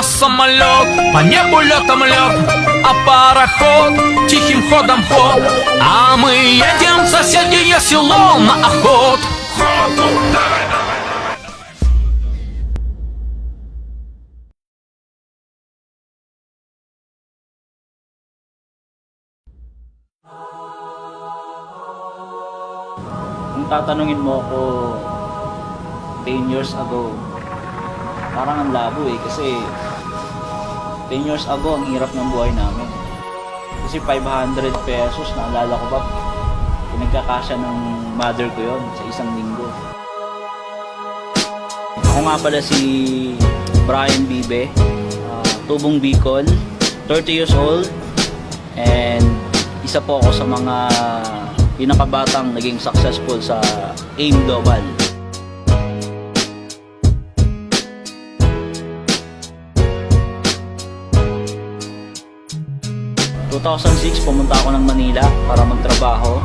нас самолет, по небу летом лед, а пароход тихим ходом ход. А мы едем в соседнее село на охот. Kung tatanungin mo ako 10 years ago, parang ang labo kasi 10 years ago ang hirap ng buhay namin. Kasi 500 pesos, naalala ko ba, pinagkakasya ng mother ko yon sa isang linggo. Ako nga pala si Brian Bibe, tubong Bicol, 30 years old, and isa po ako sa mga pinakabatang naging successful sa AIM Global. In 2006, pumunta ako ng Manila para magtrabaho.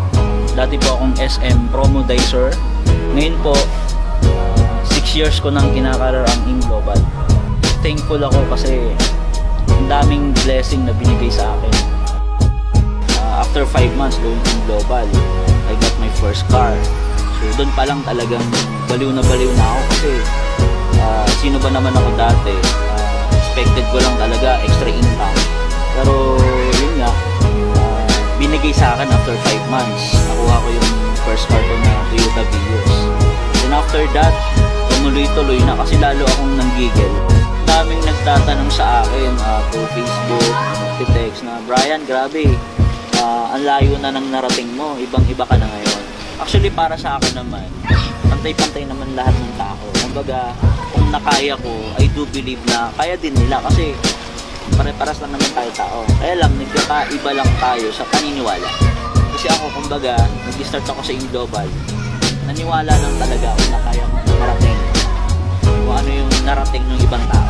Dati po akong SM Promodizer. Ngayon po, 6 years ko nang kinakarar ang AIM Global. Thankful ako kasi ang daming blessing na binigay sa akin. After 5 months going to Global, I got my first car. So doon pa lang talagang baliw na ako kasi sino ba naman ako dati? Expected ko lang talaga extra income. Pero yun nga, binigay sa akin after 5 months. Nakuha ko yung first car ko na Toyota Vios. Then after that, tumuloy-tuloy na kasi lalo akong nanggigil. Daming nagtatanong sa akin through Facebook, text na, Brian, grabe, ang layo na ng narating mo, ibang-iba ka na ngayon. Actually, para sa akin naman, pantay-pantay naman lahat ng tao. Kumbaga, kung nakaya ko, I do believe na kaya din nila kasi pare-paras lang naman tayo tao. Kaya lang, nagkakaiba lang tayo sa paniniwala. Kasi ako, kumbaga, nag-start ako sa AIM Global, naniwala lang talaga ako na kaya marating kung ano yung narating ng ibang tao.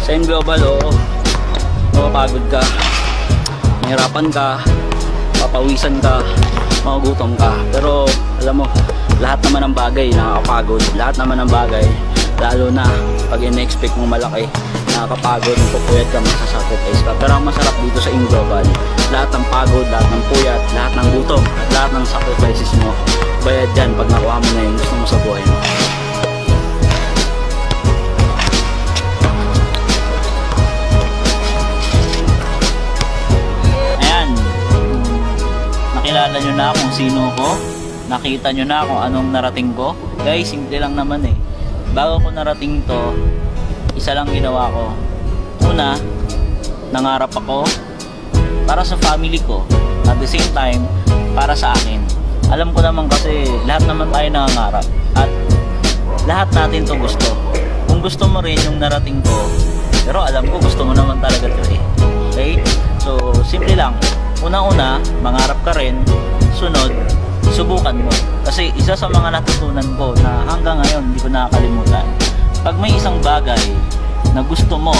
Sa AIM Global, oo, mapapagod ka, mahirapan ka, papawisan ka, magugutom ka. Pero alam mo, lahat naman ng bagay nakakapagod. Lahat naman ng bagay, lalo na pag in-expect mo malaki, nakakapagod, pupuyat ka, masasacrifice ka. Pero ang masarap dito sa AIM Global, lahat ng pagod, lahat ng puyat, lahat ng gutom, at lahat ng sacrifices mo, bayad dyan pag nakuha mo na yung gusto mo sa buhay mo. Nakilala nyo na kung sino ko, nakita nyo na kung anong narating ko. Guys, simple lang naman eh. Bago ko narating to, isa lang ginawa ko. Una, nangarap ako para sa family ko. At the same time, para sa akin. Alam ko naman kasi lahat naman tayo nangangarap. At lahat natin to gusto. Kung gusto mo rin yung narating ko, pero alam ko gusto mo naman talaga to eh. Okay? So, simple lang. Una-una, mangarap ka rin. Sunod, subukan mo. Kasi isa sa mga natutunan ko na hanggang ngayon hindi ko nakakalimutan. Pag may isang bagay na gusto mo,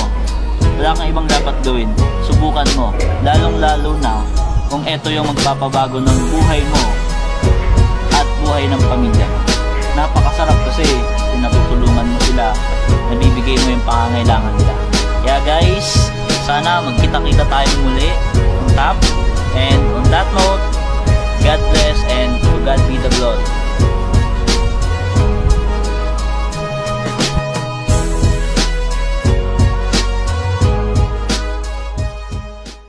wala kang ibang dapat gawin, subukan mo. Lalong-lalo na kung ito yung magpapabago ng buhay mo at buhay ng pamilya. Napakasarap kasi kung natutulungan mo sila, nabibigay mo yung pangangailangan nila. Kaya guys, sana magkita-kita tayo muli on top. And on that note, God bless and to God be the glory.